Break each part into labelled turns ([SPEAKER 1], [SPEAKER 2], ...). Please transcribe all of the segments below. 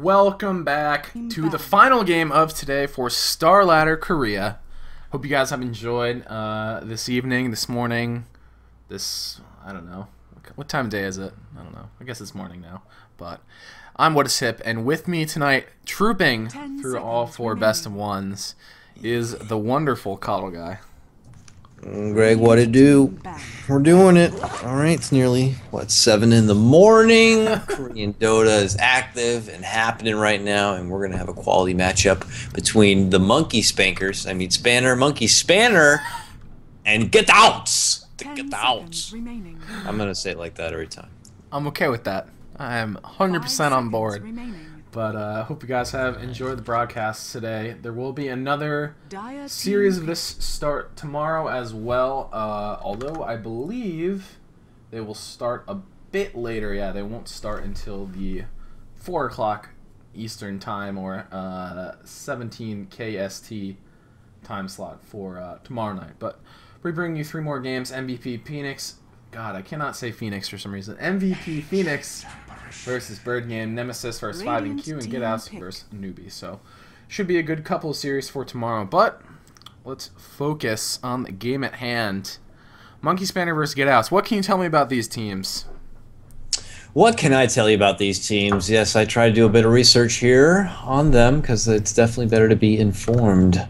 [SPEAKER 1] welcome back to the final game of today for Starladder Korea. Hope you guys have enjoyed this evening, this morning, I don't know. What time of day is it? I don't know. I guess it's morning now. But I'm What is Hip, and with me tonight, trooping through all four best of ones, is the wonderful Coddle Guy.
[SPEAKER 2] Greg, what it do? We're doing it. Alright, it's nearly, 7 in the morning. Korean Dota is active and happening right now, and we're going to have a quality matchup between the Monkey Spankers, Monkey Spanner, and Get Outs! The Get Outs. I'm going to say it like that every time.
[SPEAKER 1] I'm okay with that. I am 100% on board. But I hope you guys have enjoyed the broadcast today. There will be another series of this start tomorrow as well. Although I believe they will start a bit later. Yeah, they won't start until the 4 o'clock Eastern time or 17 KST time slot for tomorrow night. But we bring you 3 more games. MVP Phoenix. God, I cannot say Phoenix for some reason. MVP Phoenix versus Bird Game, Nemesis versus 5&Q, and Get Out versus Newbie. So, should be a good couple of series for tomorrow. But let's focus on the game at hand. Monkey Spanner versus Get Outs. What can you tell me about these teams?
[SPEAKER 2] What can I tell you about these teams? Yes, I try to do a bit of research here on them because it's definitely better to be informed.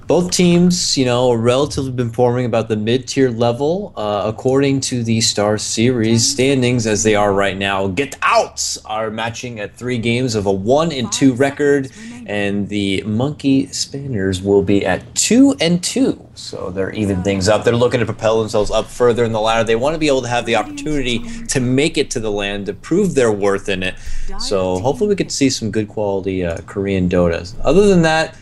[SPEAKER 2] Both teams, are relatively been performing about the mid-tier level according to the Star Series standings as they are right now. Get Outs are matching at 3 games of a 1-2 record, and the Monkey Spanners will be at 2-2. So they're even things up. They're looking to propel themselves up further in the ladder. They want to be able to have the opportunity to make it to the land, to prove their worth in it. So hopefully we get to see some good quality Korean Dotas. Other than that,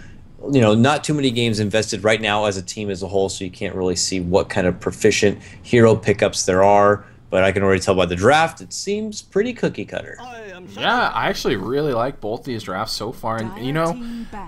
[SPEAKER 2] not too many games invested right now as a team as a whole, so you can't really see what kind of proficient hero pickups there are. But I can already tell by the draft, it seems pretty cookie cutter.
[SPEAKER 1] Yeah, I actually really like both these drafts so far. And,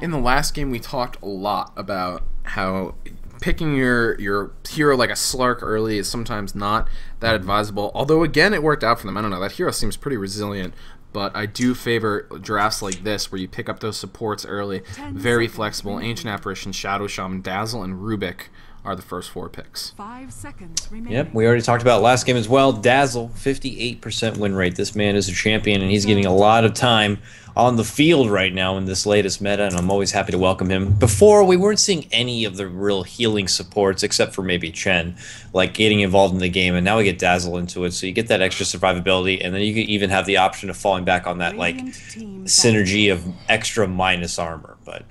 [SPEAKER 1] in the last game we talked a lot about how picking your hero like a Slark early is sometimes not that advisable. Although, again, it worked out for them. I don't know, that hero seems pretty resilient. But I do favor drafts like this where you pick up those supports early. Very flexible. Ancient Apparition, Shadow Shaman, Dazzle, and Rubik are the first 4 picks.
[SPEAKER 3] 5 seconds remaining.
[SPEAKER 2] Yep, we already talked about last game as well. Dazzle, 58% win rate. This man is a champion, and he's getting a lot of time on the field right now in this latest meta, and I'm always happy to welcome him. Before, we weren't seeing any of the real healing supports, except for maybe Chen, like getting involved in the game, and now we get Dazzle into it, so you get that extra survivability, and then you can even have the option of falling back on that synergy of extra minus armor. But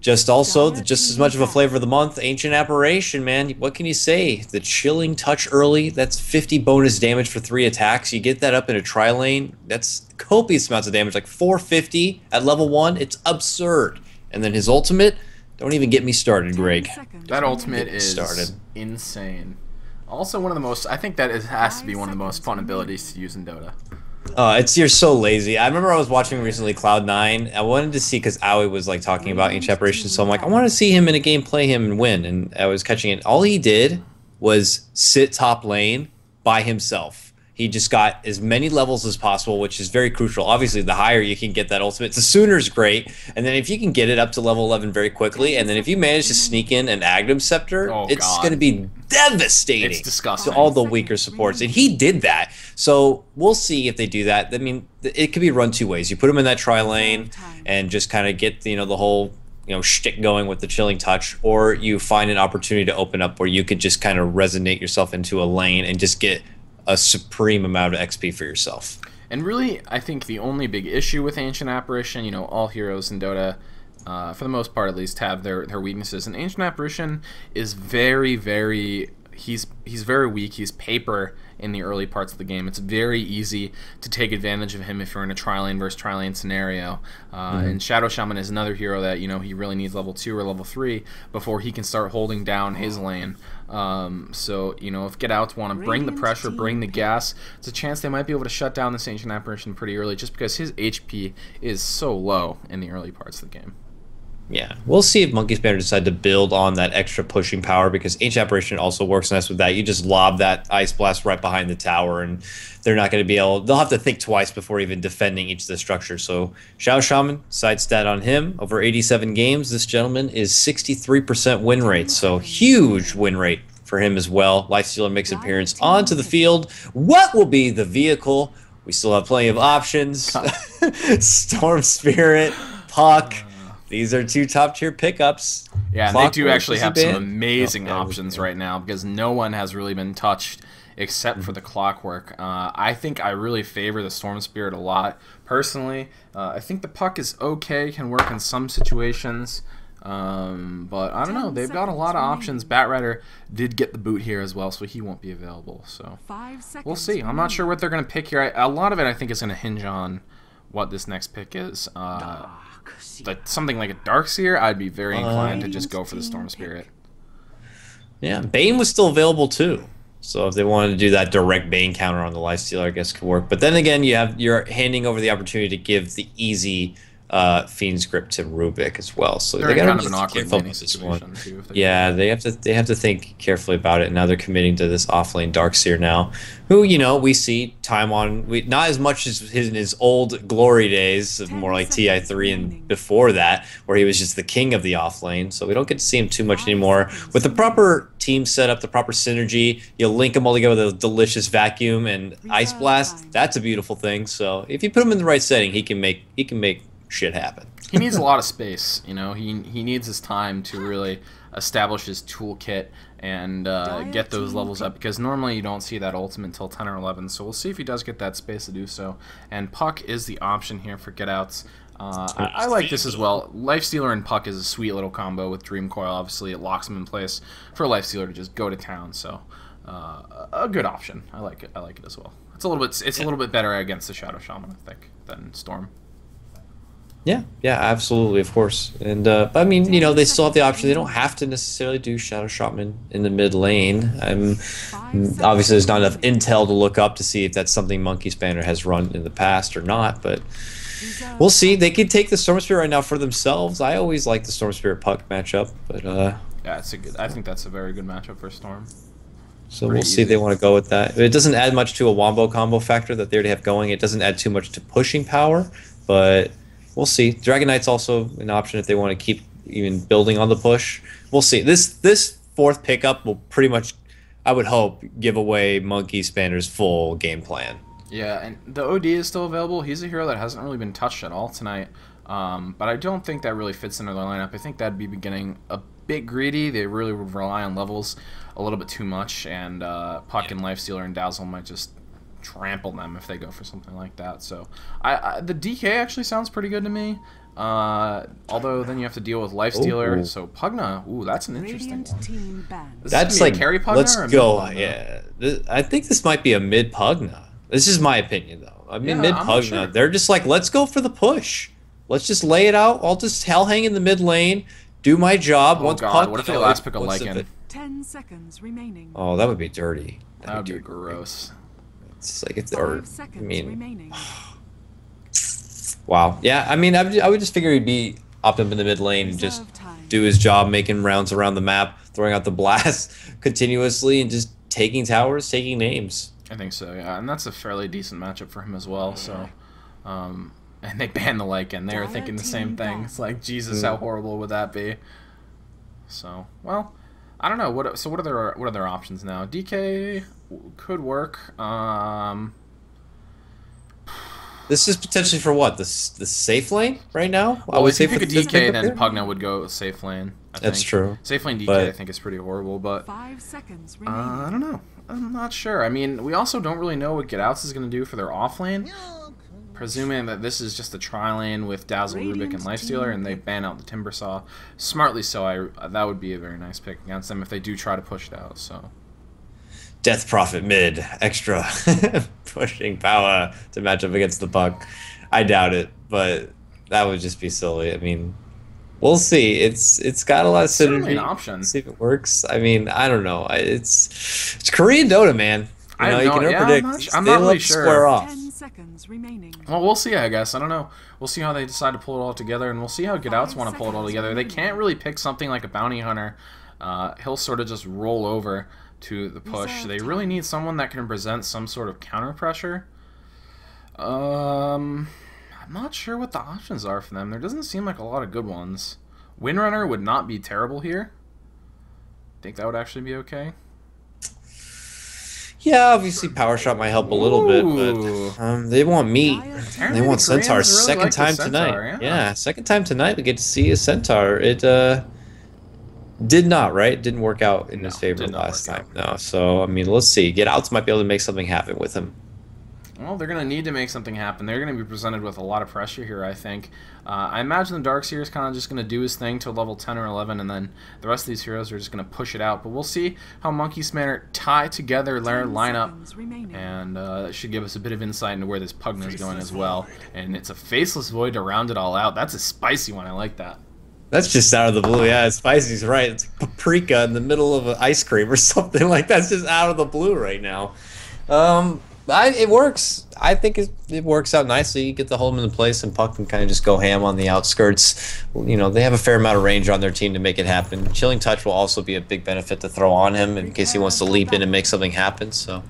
[SPEAKER 2] just as much of a flavor of the month, Ancient Apparition, man, what can you say? The Chilling Touch early, that's 50 bonus damage for 3 attacks. You get that up in a tri-lane, that's copious amounts of damage, like 450 at level 1. It's absurd. And then his ultimate, don't even get me started, Greg.
[SPEAKER 1] That ultimate is insane. Also one of the most, I think that it has to be one of the most fun abilities to use in Dota.
[SPEAKER 2] You're so lazy. I remember I was watching recently Cloud9. I wanted to see, because Aoi was like talking about Ancient Apparition, so I'm like, I want to see him in a game, play him, and win. And I was catching it. All he did was sit top lane by himself. He just got as many levels as possible, which is very crucial. Obviously, the higher you can get that ultimate, the sooner is great. And then if you can get it up to level 11 very quickly, and then if you manage to sneak in an Aghanim Scepter, it's going to be devastating.
[SPEAKER 1] It's disgusting.
[SPEAKER 2] To all the weaker supports. And he did that. So we'll see if they do that. I mean, it could be run 2 ways. You put him in that tri-lane and just kind of get the whole shtick going with the Chilling Touch, or you find an opportunity to open up where you could just kind of resonate yourself into a lane and just get a supreme amount of XP for yourself.
[SPEAKER 1] And really, I think the only big issue with Ancient Apparition, all heroes in Dota, for the most part at least, have their weaknesses. And Ancient Apparition is very, very... He's very weak. He's paper in the early parts of the game. It's very easy to take advantage of him if you're in a tri-lane versus tri-lane scenario. And Shadow Shaman is another hero that he really needs level 2 or level 3 before he can start holding down his lane. So if Get Outs want to bring the pressure, bring the gas, it's a chance they might be able to shut down this Ancient Apparition pretty early, just because his HP is so low in the early parts of the game.
[SPEAKER 2] Yeah, we'll see if Monkey Spanner decide to build on that extra pushing power, because Ancient Apparition also works nice with that. You just lob that Ice Blast right behind the tower, and they're not going to be able. They'll have to think twice before even defending each of the structures. So Shadow Shaman, side stat on him, over 87 games, this gentleman is 63% win rate. So huge win rate for him as well. Lifestealer makes an appearance onto the field. What will be the vehicle? We still have plenty of options. Storm Spirit, Puck. These are two top-tier pickups.
[SPEAKER 1] Yeah, and they do actually have some amazing options right now, because no one has really been touched except for the Clockwork. I think I really favor the Storm Spirit a lot, personally. I think the Puck is okay, can work in some situations, but I don't know. They've got a lot of options. Batrider did get the boot here as well, so he won't be available. So we'll see. I'm not sure what they're going to pick here. A lot of it, I think, is going to hinge on what this next pick is. Something like a Darkseer, I'd be very inclined to just go for the Storm Spirit.
[SPEAKER 2] Yeah, Bane was still available too. So if they wanted to do that direct Bane counter on the Lifestealer, I guess could work. But then again, you're handing over the opportunity to give the easy Fiend's Grip to Rubik as well. So they got to be careful with this one. Yeah, they have to think carefully about it. Now they're committing to this offlane Darkseer now, who we see time on not as much as in his old glory days, more like TI3 and before that, where he was just the king of the offlane. So we don't get to see him too much anymore. With the proper team setup, the proper synergy, you link them all together with a delicious vacuum and Ice Blast. That's a beautiful thing. So if you put him in the right setting, he can make shit happen.
[SPEAKER 1] He needs a lot of space, he needs his time to really establish his toolkit and get those levels up, because normally you don't see that ultimate until 10 or 11, so we'll see if he does get that space to do so. And Puck is the option here for getouts. I like this as well. Lifestealer and Puck is a sweet little combo with Dream Coil. Obviously it locks him in place for Lifestealer to just go to town, so a good option. I like it as well. It's a little bit better against the Shadow Shaman, I think, than Storm.
[SPEAKER 2] Yeah, absolutely, of course. And but I mean, they still have the option. They don't have to necessarily do Shadow Shaman in the mid lane. Obviously, there's not enough intel to look up to see if that's something Monkey Spanner has run in the past or not. But we'll see. They could take the Storm Spirit right now for themselves. I always like the Storm Spirit Puck matchup, but yeah,
[SPEAKER 1] I think that's a very good matchup for Storm.
[SPEAKER 2] So we'll see if they want to go with that. It doesn't add much to a Wombo combo factor that they already have going. It doesn't add too much to pushing power, but we'll see. Dragon Knight's also an option if they want to keep even building on the push. We'll see. This fourth pickup will pretty much, I would hope, give away Monkey Spanner's full game plan.
[SPEAKER 1] Yeah, and the OD is still available. He's a hero that hasn't really been touched at all tonight. But I don't think that really fits into their lineup. I think that'd be getting a bit greedy. They really would rely on levels a little bit too much, and Puck and Lifestealer and Dazzle might just trample them if they go for something like that. So the DK actually sounds pretty good to me. Although then you have to deal with Lifestealer. So Pugna, that's an interesting one.
[SPEAKER 2] That's like carry Pugna. Let's go. Yeah, I think this might be a mid Pugna. This is my opinion, though. I mean, mid Pugna. Sure. They're just like, let's go for the push. Let's just lay it out. I'll just hang in the mid lane, do my job.
[SPEAKER 1] Oh God! What if they last pick a Lycan?
[SPEAKER 3] 10 seconds remaining.
[SPEAKER 2] Oh, that would be dirty.
[SPEAKER 1] That would be gross.
[SPEAKER 2] It's like I mean, wow. Yeah, I mean, I would just figure he'd be up in the mid lane and just do his job, making rounds around the map, throwing out the blast continuously, and just taking towers, taking names.
[SPEAKER 1] I think so, yeah, and that's a fairly decent matchup for him as well. So, and they banned the Lycan. They were thinking the same thing. It's like, Jesus, how horrible would that be? So, well, I don't know. What are their options now? DK could work.
[SPEAKER 2] This is potentially for what? The safe lane right now?
[SPEAKER 1] Well, if you pick a DK, then Pugna would go safe lane.
[SPEAKER 2] That's true.
[SPEAKER 1] Safe lane DK, I think, is pretty horrible, but
[SPEAKER 3] 5 seconds remaining.
[SPEAKER 1] I don't know. I'm not sure. I mean, we also don't really know what Getouts is going to do for their off lane. Presuming that this is just a tri-lane with Dazzle, Rubik, and Lifestealer, and they ban out the Timbersaw. Smartly so, that would be a very nice pick against them if they do try to push it out. So,
[SPEAKER 2] Death Prophet mid, extra pushing power to match up against the Puck. I doubt it, but that would just be silly. I mean, we'll see. It's got a lot of synergy.
[SPEAKER 1] Certainly an option.
[SPEAKER 2] See if it works. I mean, I don't know. It's Korean Dota, man. You can never predict.
[SPEAKER 1] I'm not really sure.
[SPEAKER 2] Square off.
[SPEAKER 3] seconds remaining.
[SPEAKER 1] Well, we'll see, I guess. I don't know. We'll see how they decide to pull it all together, and we'll see how Get Outs want to pull it all together. They can't really pick something like a Bounty Hunter. He'll sort of just roll over to the push. They really need someone that can present some sort of counter pressure. I'm not sure what the options are for them. There doesn't seem like a lot of good ones. Windrunner would not be terrible here. Think that would actually be okay?
[SPEAKER 2] Yeah, obviously Power Shot might help a little bit, but they want meat. They want Centaur.
[SPEAKER 1] Really
[SPEAKER 2] Second time
[SPEAKER 1] Centaur,
[SPEAKER 2] tonight. Yeah, second time tonight we get to see a Centaur. It did not, right? Didn't work out in his favor last time. No, so, I mean, let's see. Get Outs might be able to make something happen with him.
[SPEAKER 1] Well, they're going to need to make something happen. They're going to be presented with a lot of pressure here, I think. I imagine the Darkseer is kind of just going to do his thing to level 10 or 11, and then the rest of these heroes are just going to push it out. But we'll see how Monkey Spanner tie together their lineup, and that should give us a bit of insight into where this Pugna is going as well. And it's a Faceless Void to round it all out. That's a spicy one. I like that.
[SPEAKER 2] That's just out of the blue. Yeah, Spicy's right. It's like paprika in the middle of an ice cream or something like that. That's just out of the blue right now. It works. I think it works out nicely. You get to hold him in place, and Puck can kind of just go ham on the outskirts. You know, they have a fair amount of range on their team to make it happen. Chilling Touch will also be a big benefit to throw on him in case he wants to leap in and make something happen. So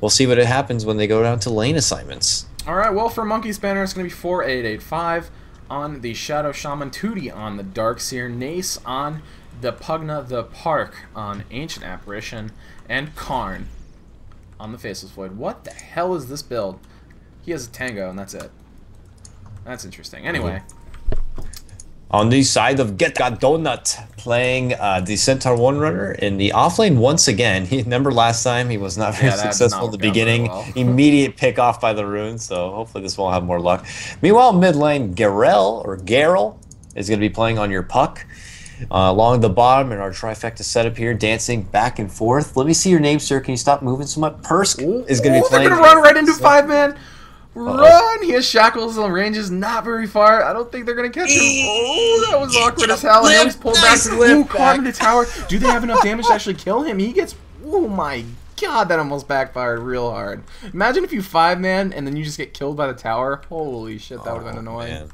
[SPEAKER 2] we'll see what happens when they go down to lane assignments.
[SPEAKER 1] All right, well, for Monkey Spanner, it's going to be 4885 on the Shadow Shaman, Tootie on the Darkseer, Nace on the Pugna the Park on Ancient Apparition, and Karn on the Faceless Void. What the hell is this build? He has a Tango, and that's it. That's interesting. Anyway.
[SPEAKER 2] On the side of Get Got Donut, playing the Centaur One Runner in the offlane once again. He remember last time he was not very successful at the beginning. Well. Immediate pick off by the rune, so hopefully this will have more luck. Meanwhile, mid lane, Garel is going to be playing on your Puck. Along the bottom in our trifecta setup here, dancing back and forth. Let me see your name, sir. Can you stop moving so much? Persk is going to be playing.
[SPEAKER 1] They're going to run right into 5-man. Run! He has shackles, the range is not very far. I don't think they're going to catch him. Oh, that was awkward as hell. And now he's pulled back. Ooh, caught in the tower. Do they have enough damage to actually kill him? He gets... Oh my god, that almost backfired real hard. Imagine if you 5-man and then you just get killed by the tower. Holy shit, that would have been annoying.
[SPEAKER 2] Man.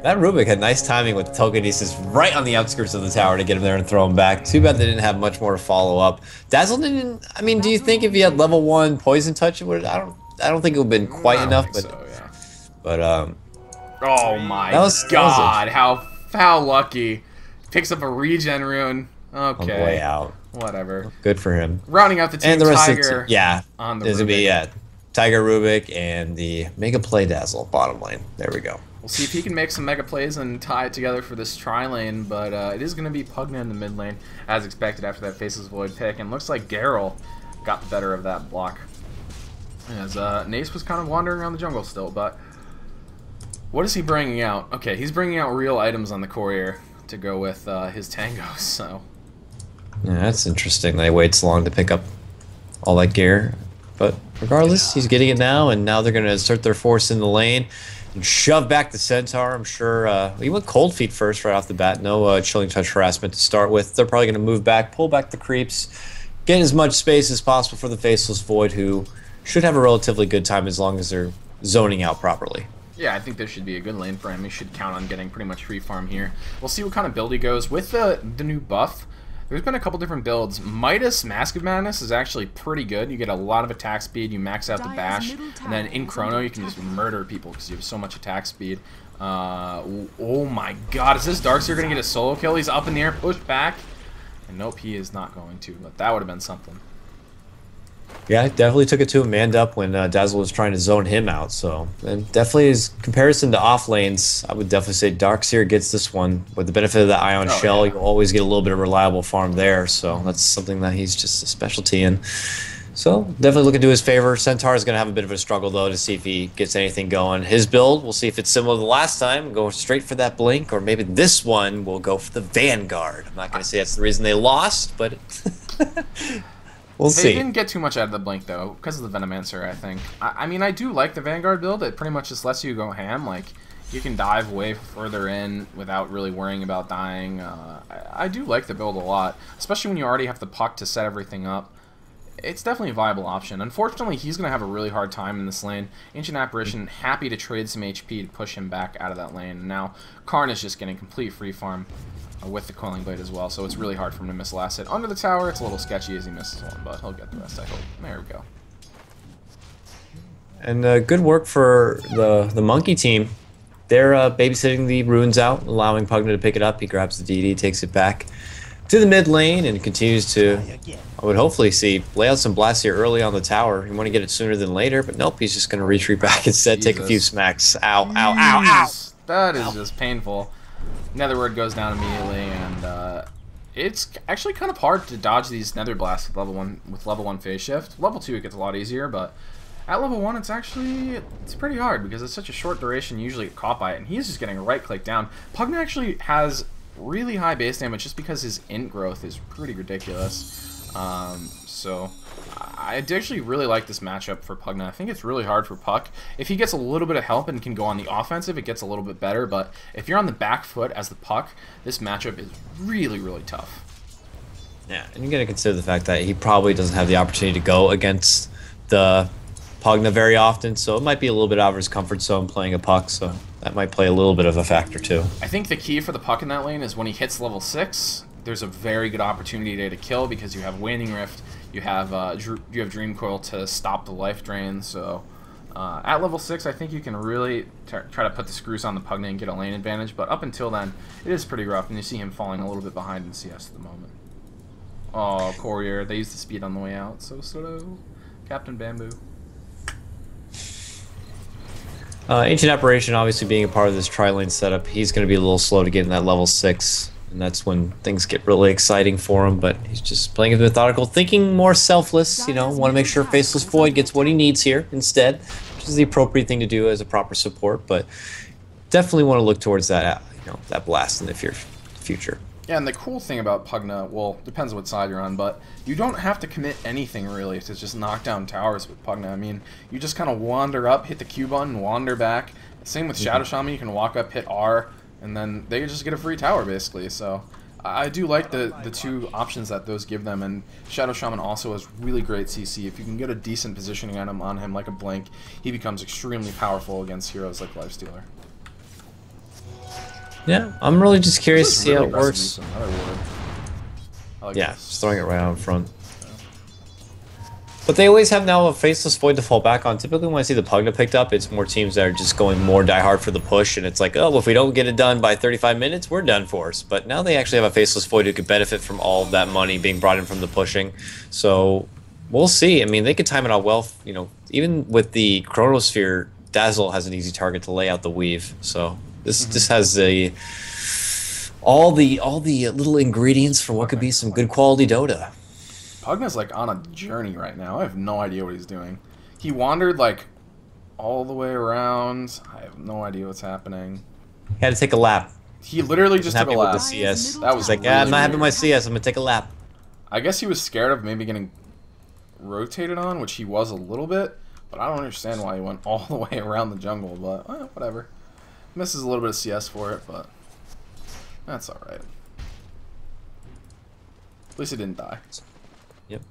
[SPEAKER 2] That Rubik had nice timing with Telekinesis right on the outskirts of the tower to get him there and throw him back. Too bad they didn't have much more to follow up. Dazzle didn't... I mean, do you think if he had level 1 Poison Touch, it would... I don't think it would have been quite enough, but...
[SPEAKER 1] So, yeah.
[SPEAKER 2] But,
[SPEAKER 1] oh my god, how lucky. Picks up a regen rune. Okay.
[SPEAKER 2] On the way out.
[SPEAKER 1] Whatever.
[SPEAKER 2] Good for him.
[SPEAKER 1] Rounding out the team,
[SPEAKER 2] and the rest
[SPEAKER 1] Tiger
[SPEAKER 2] of the team,
[SPEAKER 1] on the
[SPEAKER 2] there's going to be, Tiger Rubik and the Mega Play Dazzle bottom lane. There we go.
[SPEAKER 1] We'll see if he can make some mega plays and tie it together for this tri-lane, but it is going to be Pugna in the mid lane, as expected after that Faceless Void pick, and looks like Garel got the better of that block. As Nace was kind of wandering around the jungle still, but what is he bringing out? Okay, he's bringing out real items on the courier to go with his tangos, so...
[SPEAKER 2] Yeah, that's interesting that he waits long to pick up all that gear, but regardless, he's getting it now, and now they're going to assert their force in the lane. And shove back the Centaur. I'm sure he went Cold Feet first right off the bat. No Chilling Touch harassment to start with. They're probably going to move back, pull back the creeps, get as much space as possible for the Faceless Void, who should have a relatively good time as long as they're zoning out properly.
[SPEAKER 1] Yeah, I think this should be a good lane for him. He should count on getting pretty much free farm here. We'll see what kind of build he goes. With the new buff, there's been a couple different builds. Midas Mask of Madness is actually pretty good. You get a lot of attack speed, you max out the bash, and then in Chrono you can just murder people because you have so much attack speed. Oh my god, is this Darkseer going to get a solo kill? He's up in the air, pushed back. And nope, he is not going to, but that would have been something.
[SPEAKER 2] Yeah, definitely took it to him manned up when Dazzle was trying to zone him out. So, and definitely his comparison to off lanes, I would definitely say Darkseer gets this one. With the benefit of the Ion Shell, you'll always get a little bit of reliable farm there. So that's something that he's just a specialty in. So definitely looking to his favor. Centaur is going to have a bit of a struggle though to see if he gets anything going. His build, we'll see if it's similar to the last time, go straight for that blink, or maybe this one will go for the Vanguard. I'm not going to say that's the reason they lost, but we'll see.
[SPEAKER 1] They didn't get too much out of the blink though, because of the Venomancer, I think. I mean, I do like the Vanguard build. It pretty much just lets you go ham. Like, you can dive way further in without really worrying about dying. I do like the build a lot, especially when you already have the puck to set everything up. it's definitely a viable option. Unfortunately, he's going to have a really hard time in this lane. Ancient Apparition happy to trade some HP to push him back out of that lane. And now Karn is just getting complete free farm with the Coiling Blade as well, so it's really hard for him to miss last hit. Under the tower, it's a little sketchy as he misses one, but he'll get the rest, I hope. There we go.
[SPEAKER 2] And good work for the Monkey team. They're babysitting the runes out, allowing Pugna to pick it up. He grabs the DD, takes it back to the mid lane, and continues to, I would hopefully see, lay out some blasts here early on the tower. You want to get it sooner than later, but nope, he's just going to retreat back instead, take a few smacks. Ow, ow, ow, ow!
[SPEAKER 1] That is just painful. Nether Word goes down immediately, and it's actually kind of hard to dodge these Nether Blasts with level 1 phase shift. Level 2 it gets a lot easier, but at level 1, it's pretty hard because it's such a short duration. You usually get caught by it, and he's just getting a right click down. Pugna actually has really high base damage just because his int growth is pretty ridiculous. So I actually really like this matchup for Pugna. I think it's really hard for Puck. If he gets a little bit of help and can go on the offensive, it gets a little bit better. But if you're on the back foot as the Puck, this matchup is really, really tough.
[SPEAKER 2] Yeah, and you got to consider the fact that he probably doesn't have the opportunity to go against the Pugna very often, so it might be a little bit out of his comfort zone playing a Puck, so that might play a little bit of a factor too.
[SPEAKER 1] I think the key for the Puck in that lane is when he hits level 6, there's a very good opportunity to kill because you have Waning Rift, you have Dream Coil to stop the life drain, so at level 6 I think you can really try to put the screws on the Pugna and get a lane advantage, but up until then it is pretty rough, and you see him falling a little bit behind in CS at the moment. Oh, Courier, they used the speed on the way out, so slow. Captain Bamboo.
[SPEAKER 2] Ancient Apparition obviously being a part of this tri-lane setup, he's going to be a little slow to get in that level 6, and that's when things get really exciting for him, but he's just playing it methodical, thinking more selfless, you know, want to make sure Faceless Void gets what he needs here instead, which is the appropriate thing to do as a proper support, but definitely want to look towards that, you know, that blast in the future.
[SPEAKER 1] Yeah, and the cool thing about Pugna, well, depends on what side you're on, but you don't have to commit anything really to just knock down towers with Pugna. I mean, you just kind of wander up, hit the Q button, wander back. Same with Shadow Shaman, you can walk up, hit R, and then they just get a free tower basically. So I do like the two options that those give them, and Shadow Shaman also has really great CC. If you can get a decent positioning on him like a Blink, he becomes extremely powerful against heroes like Lifestealer.
[SPEAKER 2] Yeah, I'm really just curious to see how it works.
[SPEAKER 1] Like
[SPEAKER 2] yeah, just throwing it right out in front. But they always have now a Faceless Void to fall back on. Typically when I see the Pugna picked up, it's more teams that are just going more diehard for the push, and it's like, oh, well, if we don't get it done by 35 minutes, we're done for us. But now they actually have a Faceless Void who could benefit from all of that money being brought in from the pushing. So we'll see. I mean, they could time it out well. You know, even with the Chronosphere, Dazzle has an easy target to lay out the weave. So this has all the little ingredients for what could be some good quality Dota.
[SPEAKER 1] Pugna's like on a journey right now. I have no idea what he's doing. He wandered like all the way around. I have no idea what's happening.
[SPEAKER 2] He had to take a lap.
[SPEAKER 1] He literally just took a lap.
[SPEAKER 2] With the CS.
[SPEAKER 1] That was
[SPEAKER 2] like, yeah, I'm not happy with my CS. I'm gonna take a lap.
[SPEAKER 1] I guess he was scared of maybe getting rotated on, which he was a little bit. But I don't understand why he went all the way around the jungle. But whatever. Misses a little bit of CS for it, but that's alright. At least he didn't die.
[SPEAKER 2] Yep.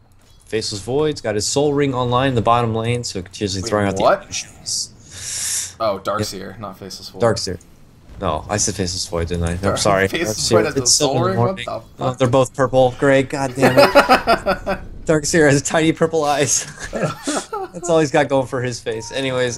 [SPEAKER 2] Faceless Void's got his Soul Ring online in the bottom lane, so continuously throwing out
[SPEAKER 1] what?
[SPEAKER 2] the shots.
[SPEAKER 1] Oh, Darkseer, not Faceless Void.
[SPEAKER 2] Darkseer. No, I said Faceless Void, didn't I? I'm sorry.
[SPEAKER 1] Faceless Void has a Soul Ring? What the fuck?
[SPEAKER 2] Oh, they're both purple. Great, god damn it. Darkseer has tiny purple eyes. That's all he's got going for his face. Anyways,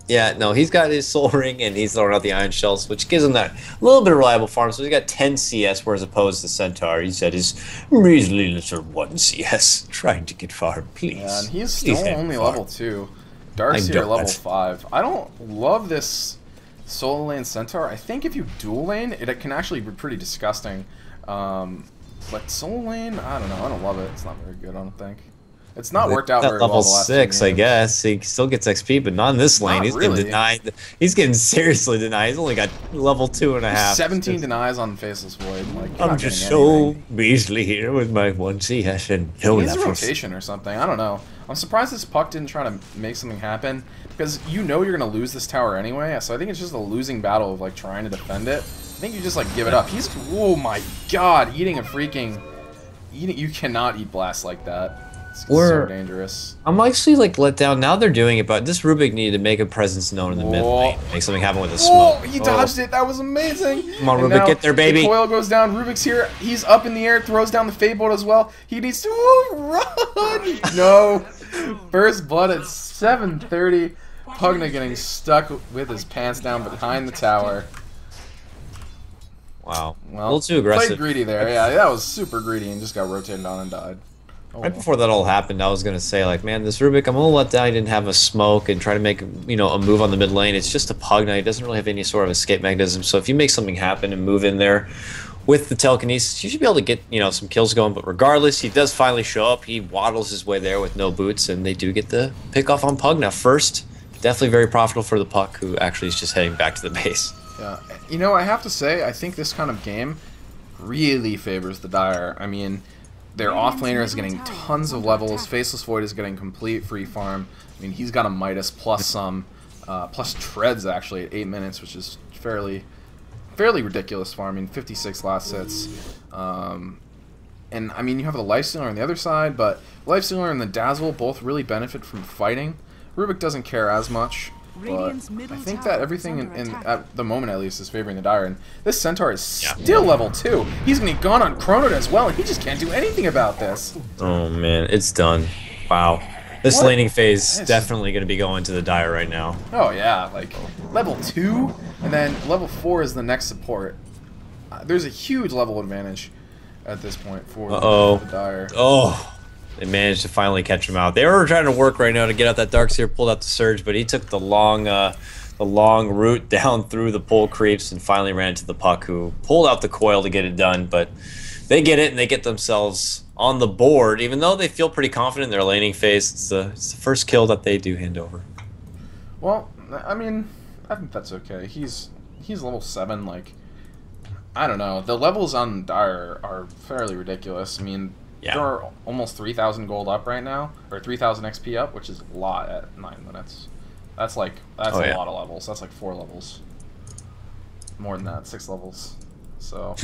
[SPEAKER 2] yeah, no, he's got his Soul Ring and he's throwing out the Iron Shells, which gives him that little bit of reliable farm. So he's got 10 CS, whereas opposed to Centaur, he's at his measly little 1 CS, trying to get farm, please.
[SPEAKER 1] Yeah, and he's still only level 2. Darkseer level 5. I don't love this solo lane Centaur. I think if you dual lane, it can actually be pretty disgusting. But solo lane, I don't know. I don't love it. It's not very good, I don't think. It's not worked out very well the last
[SPEAKER 2] 6, I guess. He still gets XP, but not in this lane. He's getting denied. He's getting seriously denied. He's only got level 2.5.
[SPEAKER 1] 17 denies on Faceless Void. Like,
[SPEAKER 2] I'm just so measly here with my 1 CS and no
[SPEAKER 1] levels. He needs a rotation or something. I don't know. I'm surprised this Puck didn't try to make something happen, because you know you're going to lose this tower anyway, so I think it's just a losing battle of like trying to defend it. I think you just like give it up. He's, oh my god, eating a freaking... You cannot eat blast like that. It's so dangerous.
[SPEAKER 2] I'm actually like let down. Now they're doing it, but this Rubik needed to make a presence known in the mid lane. Make something happen with a smoke.
[SPEAKER 1] He dodged it. That was amazing.
[SPEAKER 2] Come on, Rubik, get there, baby.
[SPEAKER 1] The coil goes down. Rubik's here. He's up in the air. Throws down the Fade Bolt as well. He needs to run. No. First blood at 7:30. Pugna getting stuck with his pants down behind the tower.
[SPEAKER 2] Wow.
[SPEAKER 1] Well,
[SPEAKER 2] a little too aggressive.
[SPEAKER 1] Played greedy there. Yeah, that was super greedy and just got rotated on and died. Oh,
[SPEAKER 2] right before that all happened, I was gonna say like, man, this Rubik, I'm a little let down. He didn't have a smoke and try to make a move on the mid lane. It's just a Pugna. He doesn't really have any sort of escape mechanism. So if you make something happen and move in there with the telekinesis, you should be able to get some kills going. But regardless, he does finally show up. He waddles his way there with no boots, and they do get the pick off on Pugna first. Definitely very profitable for the Puck, who actually is just heading back to the base.
[SPEAKER 1] Yeah, I have to say, I think this kind of game really favors the Dire. I mean, their offlaner is getting tons of levels. Faceless Void is getting complete free farm. I mean, he's got a Midas plus some, plus treads actually at 8 minutes, which is fairly ridiculous farming. 56 last hits. And I mean, you have the Lifestealer on the other side, but Lifestealer and the Dazzle both really benefit from fighting. Rubik doesn't care as much, but I think that everything at the moment at least is favoring the Dire. And this Centaur is still level 2. He's gonna get gone on Chronoed as well, and he just can't do anything about this.
[SPEAKER 2] Oh man, it's done. Wow. This laning phase is definitely going to be going to the Dire right now.
[SPEAKER 1] Oh yeah, like level 2, and then level 4 is the next support. There's a huge level advantage at this point for the Dire.
[SPEAKER 2] Oh, they managed to finally catch him out. They were trying to work right now to get out that Darkseer, pulled out the Surge, but he took the long route down through the pole creeps and finally ran into the Puck, who pulled out the coil to get it done. But they get it, and they get themselves on the board, even though they feel pretty confident in their laning phase. It's the first kill that they do hand over.
[SPEAKER 1] Well, I mean, I think that's okay. He's level 7. Like, I don't know. The levels on Dire are fairly ridiculous. I mean, they're almost 3,000 gold up right now, or 3,000 XP up, which is a lot at 9 minutes. That's a lot of levels. That's like 4 levels. More than that, 6 levels. So,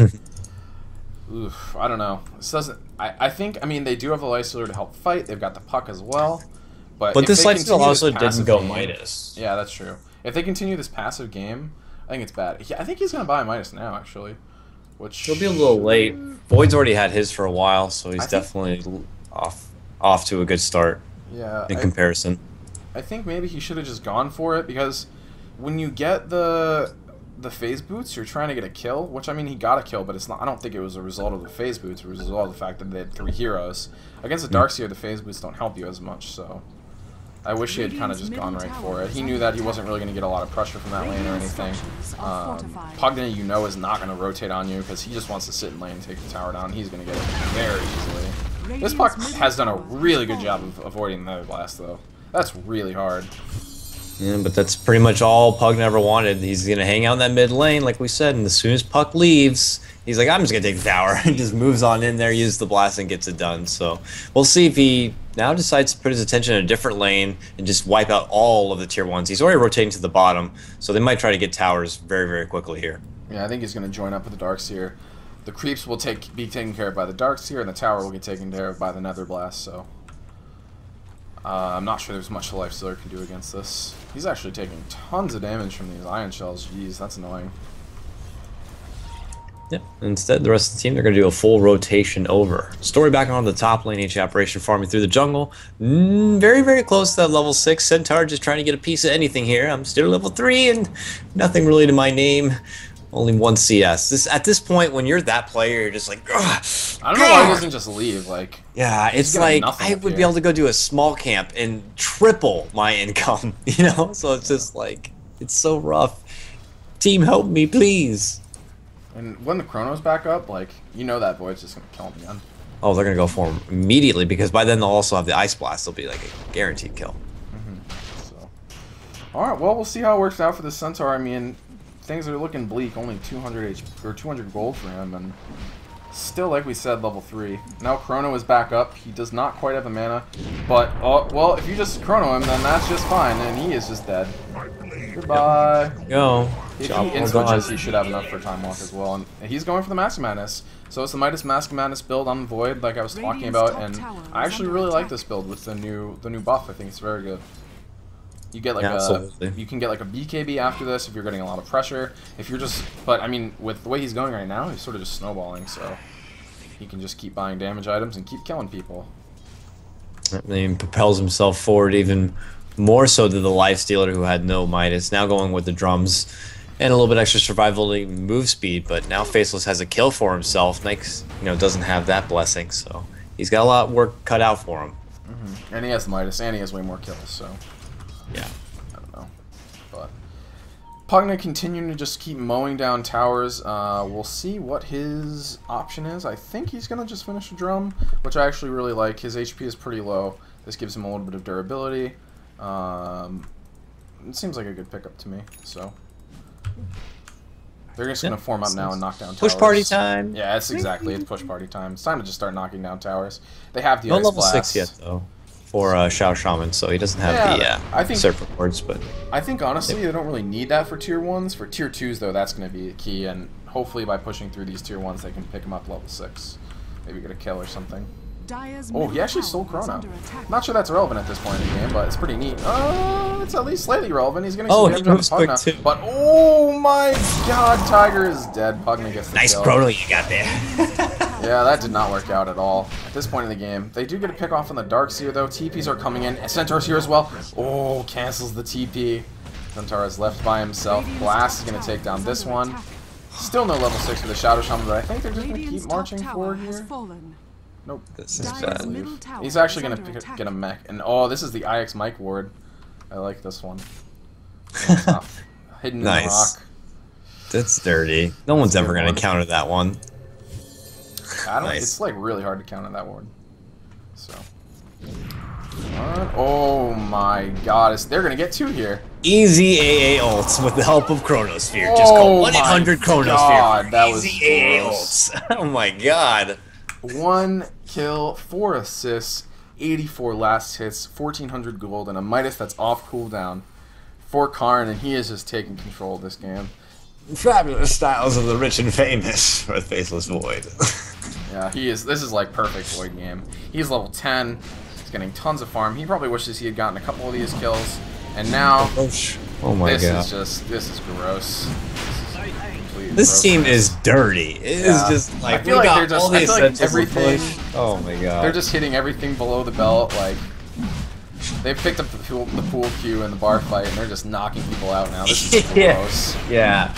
[SPEAKER 1] oof, I don't know. This doesn't. I think. I mean, they do have the Lifestealer to help fight. They've got the Puck as well. But
[SPEAKER 2] this Lifestealer also didn't go Midas.
[SPEAKER 1] Yeah, that's true. If they continue this passive game, I think it's bad. I think he's gonna buy Midas now, actually. Which
[SPEAKER 2] he'll be a little late. Void's already had his for a while, so he's definitely off to a good start.
[SPEAKER 1] Yeah.
[SPEAKER 2] In comparison,
[SPEAKER 1] I think maybe he should have just gone for it, because when you get the phase boots, you're trying to get a kill. Which, I mean, he got a kill, but it's not. I don't think it was a result of the phase boots. It was a result of the fact that they had 3 heroes against the Darkseer. The phase boots don't help you as much, so. I wish he had kind of just gone right for it. He knew that he wasn't really going to get a lot of pressure from that lane or anything. Pugna, is not going to rotate on you because he just wants to sit in lane and take the tower down. He's going to get it very easily. This Puck has done a really good job of avoiding the Nether Blast, though. That's really hard.
[SPEAKER 2] Yeah, but that's pretty much all Pugna ever wanted. He's going to hang out in that mid lane, like we said, and as soon as Puck leaves, he's like, I'm just going to take the tower. And just moves on in there, uses the blast, and gets it done. So we'll see if he now decides to put his attention in a different lane and just wipe out all of the tier 1s. He's already rotating to the bottom, so they might try to get towers very, very quickly here.
[SPEAKER 1] Yeah, I think he's going to join up with the Darkseer. The creeps will be taken care of by the Darkseer, and the tower will get taken care of by the Nether Blast, so I'm not sure there's much the Lifestealer can do against this. He's actually taking tons of damage from these Ion Shells. Jeez, that's annoying.
[SPEAKER 2] Yep. Instead, the rest of the team, they're going to do a full rotation over. Story back on the top lane, each operation farming through the jungle. Very, very close to that level 6. Centaur just trying to get a piece of anything here. I'm still level 3 and nothing really to my name. Only 1 CS. At this point, when you're that player, you're just like, ugh.
[SPEAKER 1] I don't know why he doesn't just leave. Like,
[SPEAKER 2] yeah, it's like I would be able to go do a small camp and triple my income, you know? So it's just like, it's so rough. Team, help me, please.
[SPEAKER 1] And when the Chrono's back up, like, you know that Void's just going to kill him again.
[SPEAKER 2] Oh, they're going to go for him immediately, because by then they'll also have the Ice Blast. They'll be like a guaranteed kill.
[SPEAKER 1] So, alright, well, we'll see how it works out for the Centaur. I mean, things are looking bleak. Only 200 HP, or 200 gold for him, and still, like we said, level 3. Now Chrono is back up. He does not quite have the mana, but, well, if you just Chrono him, then that's just fine, and he is just dead. Goodbye.
[SPEAKER 2] Go.
[SPEAKER 1] If
[SPEAKER 2] Job
[SPEAKER 1] he
[SPEAKER 2] well
[SPEAKER 1] in-switches,
[SPEAKER 2] done.
[SPEAKER 1] he should have enough for Time Walk as well. And he's going for the Mask of Madness. So it's the Midas Mask of Madness build on the Void, like I was talking about, and I actually really like this build with the new buff. I think it's very good. You get like you can get like a BKB after this if you're getting a lot of pressure. If you're just, but I mean, with the way he's going right now, he's sort of just snowballing, so he can just keep buying damage items and keep killing people.
[SPEAKER 2] I mean, propels himself forward even more so than the Lifestealer who had no Midas. Now going with the drums and a little bit extra survival move speed, but now Faceless has a kill for himself. Nyx, doesn't have that blessing, so he's got a lot of work cut out for him.
[SPEAKER 1] And he has the Midas, and he has way more kills, so
[SPEAKER 2] yeah.
[SPEAKER 1] I don't know. But Pugna continuing to just keep mowing down towers. We'll see what his option is. I think he's going to just finish a drum, which I actually really like. His HP is pretty low. This gives him a little bit of durability. It seems like a good pickup to me, so they're just going to form up now and knock down towers.
[SPEAKER 2] Push party time.
[SPEAKER 1] Yeah, it's push party time. It's time to just start knocking down towers. They have the
[SPEAKER 2] no
[SPEAKER 1] Ice
[SPEAKER 2] level
[SPEAKER 1] Blast.
[SPEAKER 2] 6 yet, though, for Shao Shaman, so he doesn't have the Serpent Words, but
[SPEAKER 1] I think, honestly, they don't really need that for Tier 1s. For Tier 2s, though, that's going to be key, and hopefully by pushing through these Tier 1s, they can pick them up level 6. Maybe get a kill or something. Oh, he actually stole Chrono. Not sure that's relevant at this point in the game, but it's pretty neat. It's at least slightly relevant. He's getting some damage on Pugna. But oh my god, Tiger is dead. Pugna gets the
[SPEAKER 2] nice
[SPEAKER 1] kill.
[SPEAKER 2] Chrono you got there.
[SPEAKER 1] Yeah, that did not work out at all at this point in the game. They do get a pick off on the Darkseer, though. TPs are coming in. Centaur's here as well. Oh, cancels the TP. Centaur is left by himself. Blast is going to take down this one. Still no level 6 for the Shadow Shaman, but I think they're just going to keep marching forward here. Nope.
[SPEAKER 2] This is bad.
[SPEAKER 1] He's actually going to get a mech. And oh, this is the IX Mike ward. I like this one. Hidden in the rock.
[SPEAKER 2] That's dirty. No one's ever going to counter that one.
[SPEAKER 1] It's like really hard to counter that ward. So. Oh my god, they're going to get 2 here.
[SPEAKER 2] Easy AA ults with the help of Chronosphere. Just call 1-800 Chronosphere.
[SPEAKER 1] That was
[SPEAKER 2] easy AA ults. Oh my god.
[SPEAKER 1] 1 kill, 4 assists, 84 last hits, 1400 gold, and a Midas that's off cooldown for Karn, and he is just taking control of this game.
[SPEAKER 2] Fabulous styles of the rich and famous for Faceless Void.
[SPEAKER 1] Yeah, he is. This is like perfect Void game. He's level 10. He's getting tons of farm. He probably wishes he had gotten a couple of these kills, and now
[SPEAKER 2] oh my god,
[SPEAKER 1] this is gross.
[SPEAKER 2] This team is dirty. It is just like,
[SPEAKER 1] I feel like they're just, I feel like everything.
[SPEAKER 2] Oh my god.
[SPEAKER 1] They're just hitting everything below the belt. Like they've picked up the pool queue in the bar fight, and they're just knocking people out now. This is gross.
[SPEAKER 2] Yeah.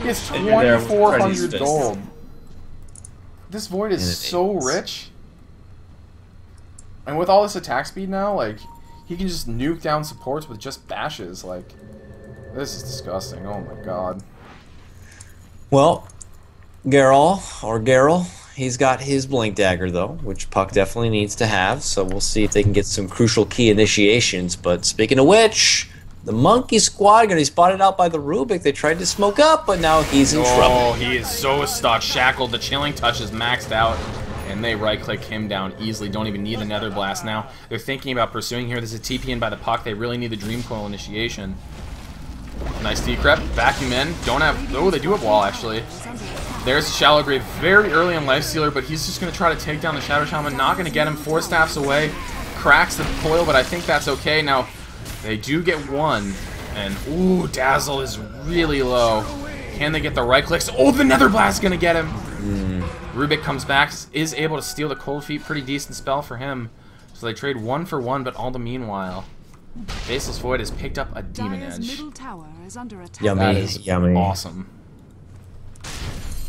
[SPEAKER 1] He has 2,400 gold. This Void is so rich, and with all this attack speed now, like he can just nuke down supports with just bashes. Like this is disgusting. Oh my god.
[SPEAKER 2] Well, Geralt, he's got his Blink Dagger, though, which Puck definitely needs to have, so we'll see if they can get some crucial key initiations. But speaking of which, the Monkey Squad going to be spotted out by the Rubik. They tried to smoke up, but now he's in trouble.
[SPEAKER 1] Oh, he is so stuck, shackled. The Chilling Touch is maxed out, and they right-click him down easily. Don't even need the Nether Blast now. They're thinking about pursuing here. This is TP in by the Puck. They really need the Dream Coil initiation. Nice decrep, vacuum in. Don't have. Oh, they do have wall actually. There's Shallow Grave very early in Lifestealer, but he's just going to try to take down the Shadow Shaman. Not going to get him. 4 staffs away. Cracks the coil, but I think that's okay. Now, they do get 1. And, ooh, Dazzle is really low. Can they get the right clicks? Oh, the Nether Blast is going to get him. Rubik comes back, is able to steal the Cold Feet. Pretty decent spell for him. So they trade 1 for 1, but all the meanwhile, Faceless Void has picked up a Demon Edge.
[SPEAKER 2] Yummy,
[SPEAKER 1] that is
[SPEAKER 2] yummy.
[SPEAKER 1] Awesome.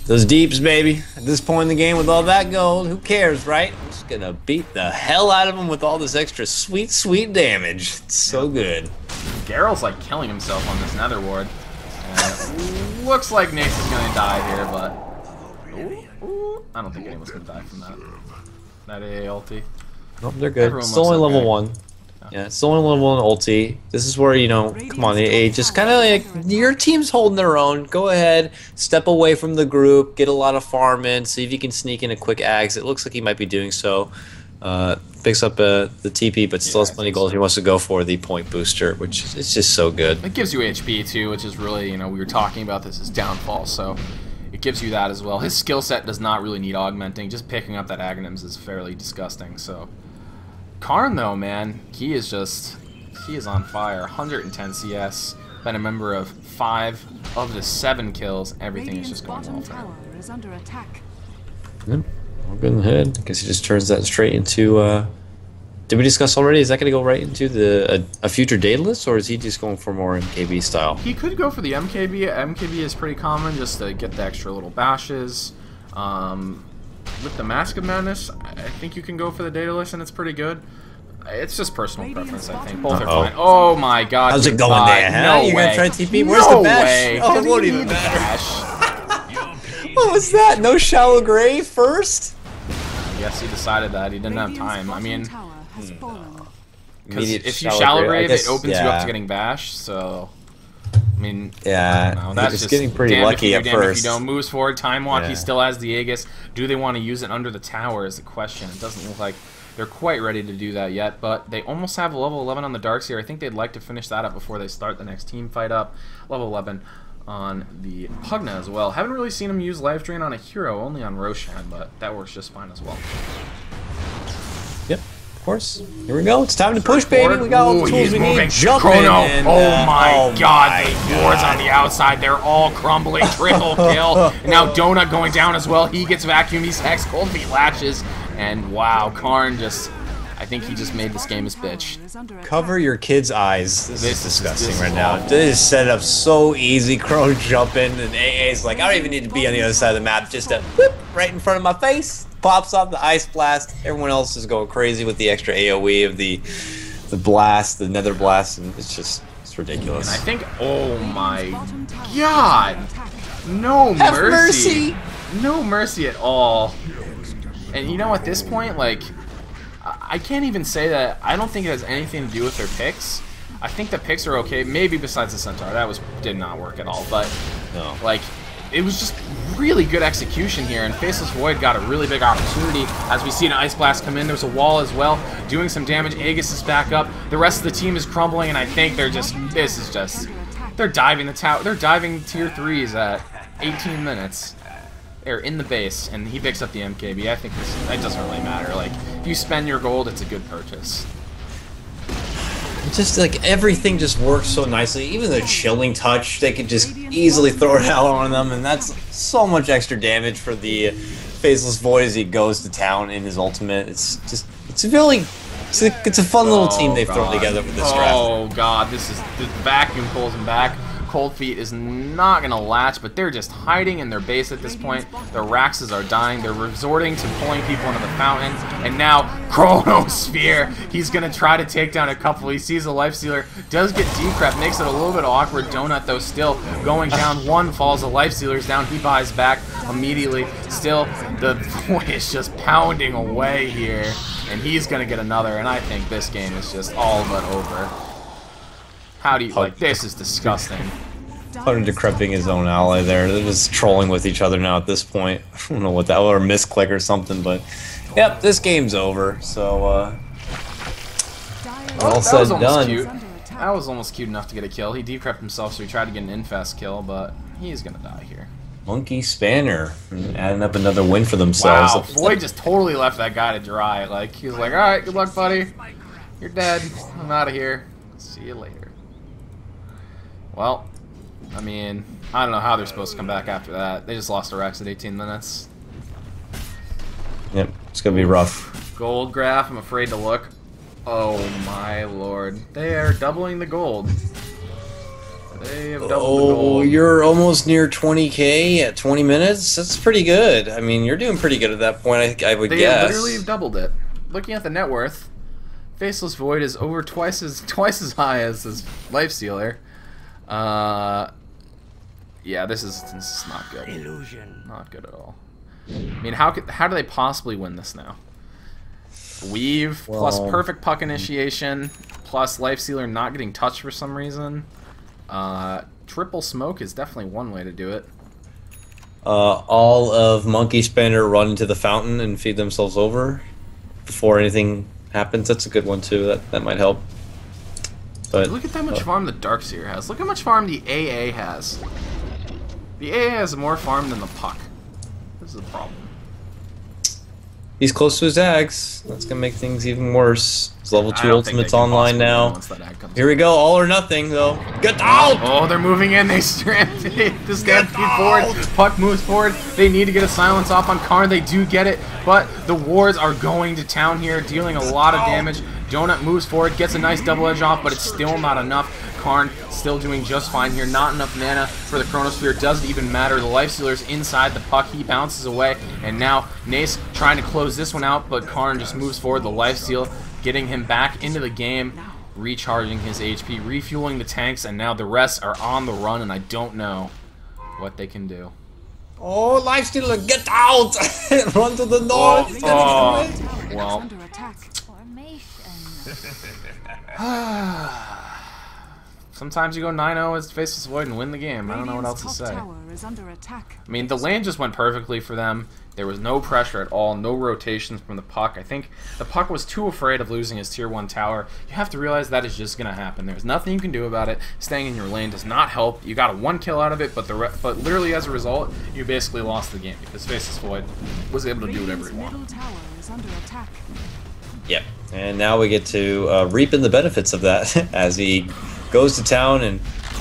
[SPEAKER 2] Those deeps, baby. At this point in the game with all that gold, who cares, right? I'm just gonna beat the hell out of them with all this extra sweet, sweet damage. It's so good.
[SPEAKER 1] Geralt's like killing himself on this Nether Ward. And looks like Nace is gonna die here, but I don't think anyone's gonna die from that. That AA ulti.
[SPEAKER 2] Nope, they're good. It's only level 1. Yeah, it's only level 1 ulti. This is where, come on, just kind of like, your team's holding their own. Go ahead, step away from the group, get a lot of farm in, see if you can sneak in a quick axe. It looks like he might be doing so. Picks up the TP, but still has plenty of gold. He wants to go for the point booster, which is just so good.
[SPEAKER 1] It gives you HP too, which is really, you know, we were talking about this as downfall, so it gives you that as well. His skill set does not really need augmenting. Just picking up that Aghanims is fairly disgusting. So Karn, though, man, he is on fire. 110 CS. Been a member of 5 of the 7 kills. Everything is just going well for him.
[SPEAKER 3] Is under attack.
[SPEAKER 2] Yep. All good in the head. I guess he just turns that straight into. Did we discuss already? Is that going to go right into a future Daedalus, or is he just going for more MKB style?
[SPEAKER 1] He could go for the MKB. MKB is pretty common just to get the extra little bashes. With the Mask of Madness, I think you can go for the Daedalus, and it's pretty good. It's just personal preference, I think. Both are fine. Oh my god.
[SPEAKER 2] How's it going there, huh?
[SPEAKER 1] No
[SPEAKER 2] you
[SPEAKER 1] way.
[SPEAKER 2] Gonna try TP? Where's the bash?
[SPEAKER 1] Way.
[SPEAKER 2] Oh, it won't even matter. What was that? No shallow grave first?
[SPEAKER 1] I guess he decided that. He didn't have time. I mean, because if you
[SPEAKER 2] shallow
[SPEAKER 1] shallow
[SPEAKER 2] grave,
[SPEAKER 1] grave, it opens you up to getting bashed, so... I mean,
[SPEAKER 2] yeah,
[SPEAKER 1] I don't know. That's
[SPEAKER 2] just
[SPEAKER 1] just
[SPEAKER 2] getting pretty lucky at first.
[SPEAKER 1] If you don't moves forward, time walk. He still has the Aegis. Do they want to use it under the tower? Is the question. It doesn't look like they're quite ready to do that yet, but they almost have a level 11 on the Darkseer. I think they'd like to finish that up before they start the next team fight up. Level 11 on the Pugna as well. Haven't really seen him use Life Drain on a hero, only on Roshan, but that works just fine as well.
[SPEAKER 2] Yep. Of course. Here we go. It's time to push, baby. We got all the tools we need.
[SPEAKER 1] Jumping. And, oh my god, the wards on the outside, they're all crumbling. Triple kill. And now Donut going down as well. He gets vacuumed. He's Hex. Cold Feet latches. And wow, Karn just... I think he just made this game his bitch.
[SPEAKER 2] Cover your kid's eyes. This is disgusting right now. This is set up so easy. Crow jumping, and AA's like, I don't even need to be on the other side of the map. Just a whoop right in front of my face. Pops off the ice blast. Everyone else is going crazy with the extra AoE of the blast, the nether blast, and it's ridiculous.
[SPEAKER 1] And I think, oh my god, no mercy. No mercy at all. And you know, at this point, like, I can't even say that. I don't think it has anything to do with their picks. I think the picks are okay, maybe besides the Centaur. That did not work at all, but
[SPEAKER 2] no.
[SPEAKER 1] Like, it was just really good execution here, and Faceless Void got a really big opportunity as we see an Ice Blast come in. There's a wall as well, doing some damage. Aegis is back up. The rest of the team is crumbling, and I think they're just, they're diving the tower. They're diving tier 3s at 18 minutes. They're in the base, and he picks up the MKB. I think it doesn't really matter. Like, if you spend your gold, it's a good purchase.
[SPEAKER 2] It's just like everything just works so nicely. Even the chilling touch, they could just easily throw it out on them, and that's so much extra damage for the Faceless Void as he goes to town in his ultimate. It's a fun little team they've thrown together with this draft.
[SPEAKER 1] Oh god, this vacuum pulls him back. Cold Feet is not going to latch, but they're just hiding in their base at this point. Their Raxes are dying. They're resorting to pulling people into the fountain. And now, Chronosphere. He's going to try to take down a couple. He sees a Life Stealer. Does get decrep. Makes it a little bit awkward. Donut, though, still going down. One falls. The Life Stealer's down. He buys back immediately. Still, the Void is just pounding away here. And he's going to get another. And I think this game is just all but over. How do you, like, this is disgusting.
[SPEAKER 2] Hunter decrepping his own ally there. They're just trolling with each other now at this point. I don't know what that was, or a misclick or something, but yep, this game's over. So, all said and done.
[SPEAKER 1] Cute. That was almost cute enough to get a kill. He decrepped himself, so he tried to get an infest kill, but he's gonna die here.
[SPEAKER 2] Monkey Spanner adding up another win for themselves.
[SPEAKER 1] Wow, Void just totally left that guy to dry. Like, he was like, alright, good luck, buddy. You're dead. I'm out of here. See you later. Well, I mean, I don't know how they're supposed to come back after that. They just lost to Rex at 18 minutes.
[SPEAKER 2] Yep, it's gonna be rough.
[SPEAKER 1] Gold graph, I'm afraid to look. Oh my lord. They are doubling the gold. They have doubled the gold.
[SPEAKER 2] Oh, you're almost near 20k at 20 minutes? That's pretty good. I mean, you're doing pretty good at that point, I would guess.
[SPEAKER 1] They literally have doubled it. Looking at the net worth, Faceless Void is over twice as high as his Life Stealer. Yeah, this is not good.
[SPEAKER 4] Illusion.
[SPEAKER 1] Not good at all. I mean, how do they possibly win this now? Weave plus perfect puck initiation plus Life Stealer not getting touched for some reason. Triple smoke is definitely one way to do it.
[SPEAKER 2] All of Monkey Spanner run into the fountain and feed themselves over. before anything happens. That's a good one too. That might help. But
[SPEAKER 1] look at how much farm the Darkseer has. Look how much farm the AA has. The AA has more farm than the Puck. This is a problem.
[SPEAKER 2] He's close to his Ags. That's gonna make things even worse. His level 2 ultimate's online now. Here we go, all or nothing though. Get out!
[SPEAKER 1] Oh, they're moving in. They stampede forward. Puck moves forward. They need to get a silence off on Karn. They do get it, but the wards are going to town here, dealing a lot of damage. Donut moves forward, gets a nice double edge off, but it's still not enough. Karn still doing just fine here. Not enough mana for the Chronosphere. Doesn't even matter. The Lifestealer's inside the Puck. He bounces away, and now Nace trying to close this one out, but Karn just moves forward. The Lifesteal getting him back into the game, recharging his HP, refueling the tanks, and now the rest are on the run, and I don't know what they can do.
[SPEAKER 2] Oh, Lifestealer, get out! Run to the north!
[SPEAKER 1] Well. Sometimes you go 9-0 as Faceless Void and win the game. I don't know what else to say. I mean, the lane just went perfectly for them. There was no pressure at all, no rotations from the Puck. I think the Puck was too afraid of losing his Tier 1 tower. You have to realize that is just going to happen. There's nothing you can do about it. Staying in your lane does not help. You got a 1 kill out of it, but literally as a result, you basically lost the game because Faceless Void was able to do whatever he wanted.
[SPEAKER 2] Yep, and now we get to reaping the benefits of that as he goes to town and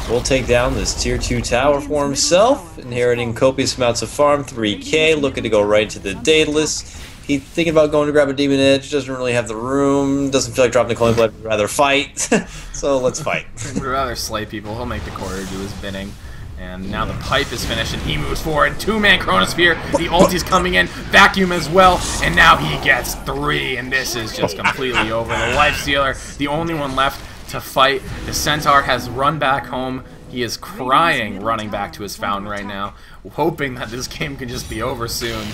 [SPEAKER 2] will take down this Tier 2 tower for himself, inheriting copious amounts of farm, 3k, looking to go right to the Daedalus. He's thinking about going to grab a Demon Edge, doesn't really have the room, doesn't feel like dropping the Coin Blade, would rather fight. So let's fight.
[SPEAKER 1] He'd rather slay people. He'll make the quarter do his bidding. And now the pipe is finished, and he moves forward. 2-man Chronosphere. The ulti's coming in. Vacuum as well. And now he gets 3, and this is just completely over. The Lifestealer, the only one left to fight. The Centaur has run back home. He is crying, running back to his fountain right now, hoping that this game can just be over soon.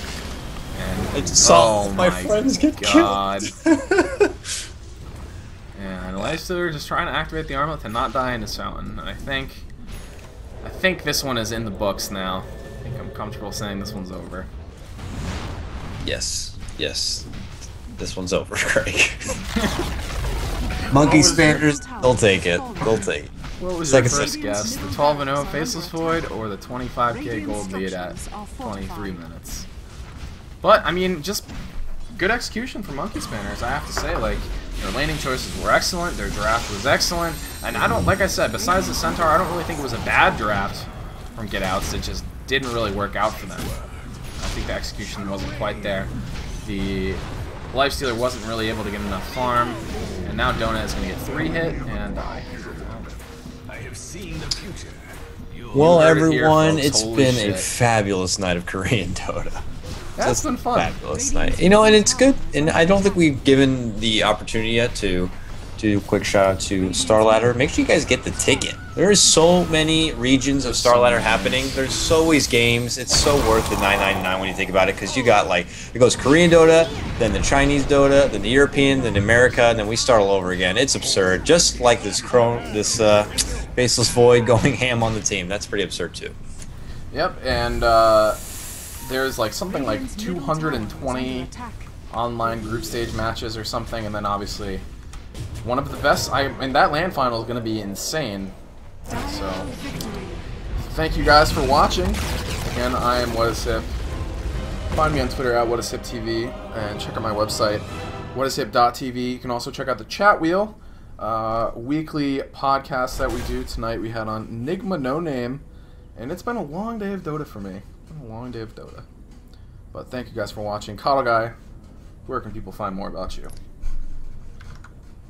[SPEAKER 1] And
[SPEAKER 2] I just saw my friends get killed.
[SPEAKER 1] And Lifestealer just trying to activate the armlet to not die in his fountain. And I think this one is in the books now. I think I'm comfortable saying this one's over.
[SPEAKER 2] Yes, this one's over, Craig. Monkey Spanners, they'll take it. They'll take it.
[SPEAKER 1] What was your first guess? The 12-0 Faceless Void or the 25k gold lead at 23 minutes? But, I mean, just good execution from Monkey Spanners, I have to say. Like, their laning choices were excellent, their draft was excellent, and I don't, like I said, besides the Centaur, I don't really think it was a bad draft from Get Outs. It just didn't really work out for them. I think the execution wasn't quite there. The Lifestealer wasn't really able to get enough farm, and now Donut is going to get 3 hit and die.
[SPEAKER 4] I have seen the future.
[SPEAKER 2] Well, everyone, it's been a fabulous night of Korean Dota.
[SPEAKER 1] That's been fun.
[SPEAKER 2] Fabulous night. You know, and it's good. And I don't think we've given the opportunity yet to do a quick shout out to Starladder. Make sure you guys get the ticket. There's so many regions of Starladder happening. There's always games. It's so worth the $9.99 when you think about it, because you got, like, it goes Korean Dota, then the Chinese Dota, then the European, then America, and then we start all over again. It's absurd. Just like this Faceless Void going ham on the team. That's pretty absurd too.
[SPEAKER 1] Yep, and there's like something like 220 online group stage matches or something, and then obviously one of the best. And that LAN final is going to be insane. So thank you guys for watching. Again, I am WhatIsHip. Find me on Twitter at WhatIsHipTV, and check out my website whatiship.tv. You can also check out the chat wheel, weekly podcast that we do. Tonight we had on Enigma No Name, and it's been a long day of Dota for me. A long day of Dota. But thank you guys for watching. Coddle Guy, where can people find more about you?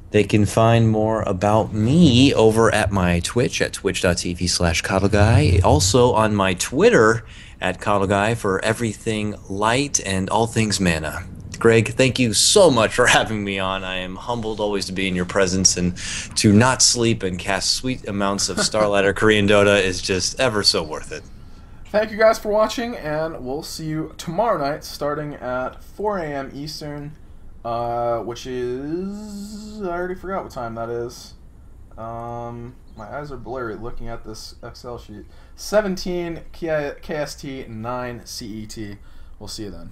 [SPEAKER 2] They can find more about me over at my Twitch at twitch.tv/CoddleGuy. Also on my Twitter at CoddleGuy for everything light and all things mana. Greg, thank you so much for having me on. I am humbled always to be in your presence, and to not sleep and cast sweet amounts of Starladder Korean Dota is just ever so worth it.
[SPEAKER 1] Thank you guys for watching, and we'll see you tomorrow night starting at 4 a.m. Eastern, which is... I already forgot what time that is. My eyes are blurry looking at this Excel sheet. 17 KST, 9 CET. We'll see you then.